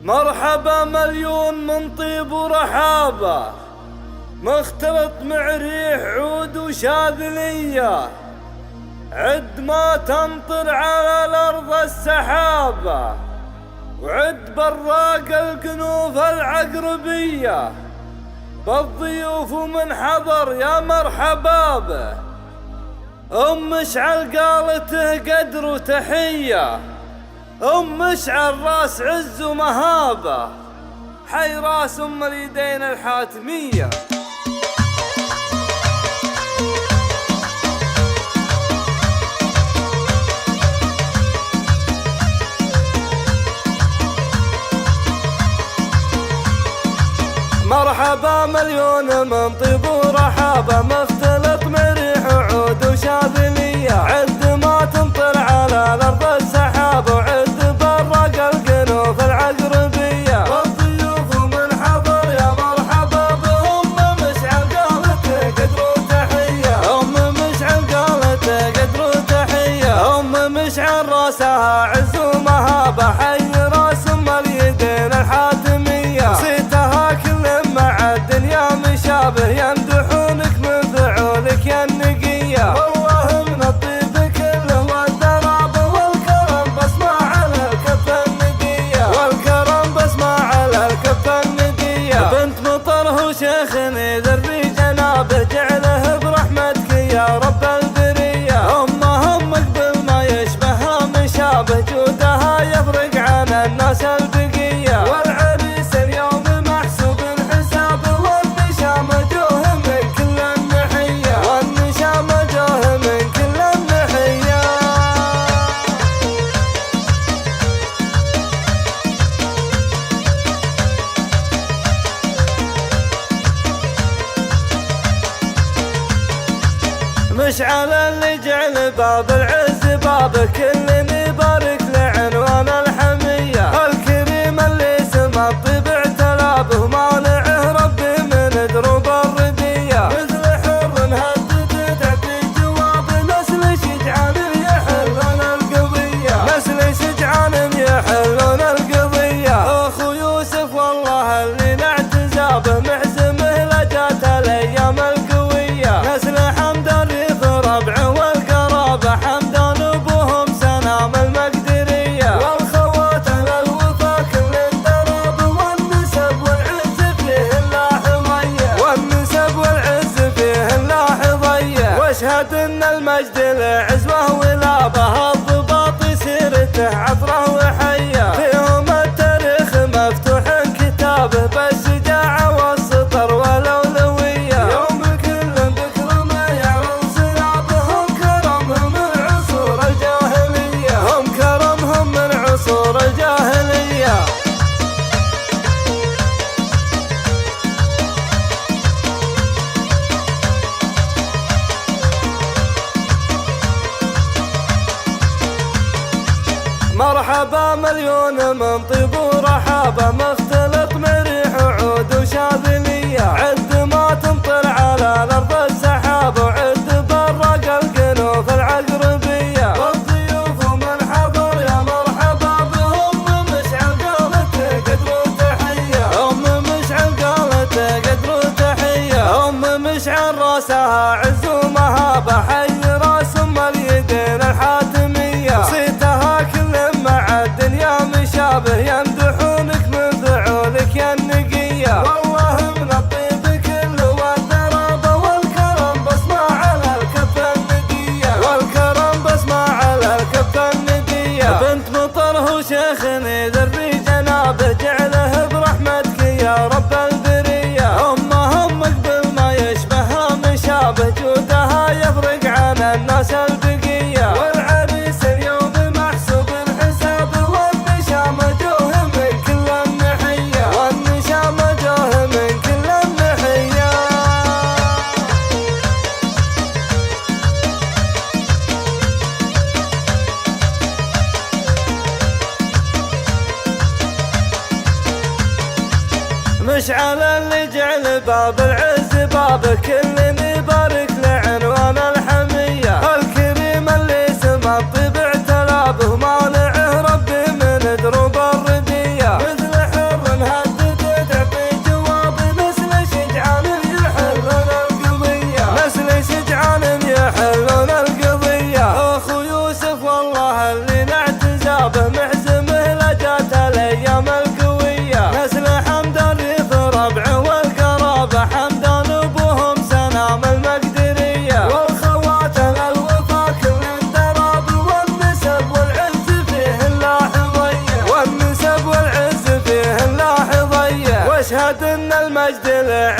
مرحبا مليون من طيب ورحابة، مختلط مع ريح عود وشاذلية، عد ما تمطر على الأرض السحابة، وعد براق الكنوف العقربية، بالضيوف ومن حضر يا مرحبا به. مشعل قالته قدر وتحية، مشعل راس عز ومهابة، حي راس اليدين الحاتمية. مرحبا مليون من طيب ورحابة، مختلط مع ريح عود وشاذلية، عد ما تمطر على الأرض السحاب، وعد براق الكنوف العقربية، والضيوف من حضر يا مرحبا بهم. مشعل قالته قدر وتحية، مشعل قالته قدر وتحية، مشعل راسها عز ومهابة، حي راس اليدين الحاتمية، صيتها كل مع الدنيا مشابه، يمدحونك من فعولك يا النقية، والله من الطيب كله والدراب والكرم بسمع على الكف الندية، والكرم بسمع على الكف الندية. بنت مطره وشيخني ذري جنابه، جعله برحمتك يا رب البرية، هم قبل ما يشبهها مشابه، جودها يفرق عن الناس البقية، والعريس اليوم محسوب الحساب، والنشام جوه من كل النحية، والنشام جوه من كل النحية. مشعل اللي جعل باب العز بابه، كل يبارك لعنوان الحمية، الكريم اللي سمى الطيب اعتلى به، مانعه ربي من دروب الردية، مثل حر هدد تعطي جواب، نسل شجعان يحلون القضية، نسل شجعان يحلون القضية. اخو يوسف والله اللي نعتزابه، محزمه لجات الايام القوية، نسل حمدان ريف ربعه والقرابة، حمدان ابوهم سنام المقدرية، والخوات للوفا كل الدراب، والنسب والعز فيه اللاحظية، والنسب والعز فيه اللاحظية. واشهد ان المجد العزوة ولابه، الضباط سيرته عطره وحية، فيهم التاريخ مفتوح كتابه، بالشجاعة والسطر والأولوية، يوم كل ذكر ما يعرض سنابه، هم كرمهم من عصور الجاهلية، هم كرمهم من عصور الجاهلية. مرحبا مليون من طيب ورحابة، مختلط مع ريح عود وشاذلية، عد ما تمطر على الأرض السحاب، وعد براق الكنوف العقربية، والضيوف من حضر يا مرحبا بهم. مشعل قالته قدر وتحية، مشعل قالته قدر وتحية، مشعل راسها عز ومهابة، حي راس اليدين الحاتمية، صيتها كل مع الدنيا مشابه، يمدحونك من فعولك يا النقية، والله من الطيب كله والدراب والكرم بسمع على الكف الندية، والكرم بسمع على الكف الندية. بنت مطره وشيخني ذري جنابه، جعله برحمتك يا رب البرية، هم قبل ما يشبهها مشابه، جودها يفرق عن الناس البقية، والعريس اليوم محسوب الحساب، والنشام جوه من كل النحية، والنشام جوه من كل النحية. مشعل اللي جعل باب العز بابه، كل يبارك لعنوان الحمية، الكريم اللي سمى الطيب اعتلى به، مانعه ربي من دروب الردية، مثل مجد العين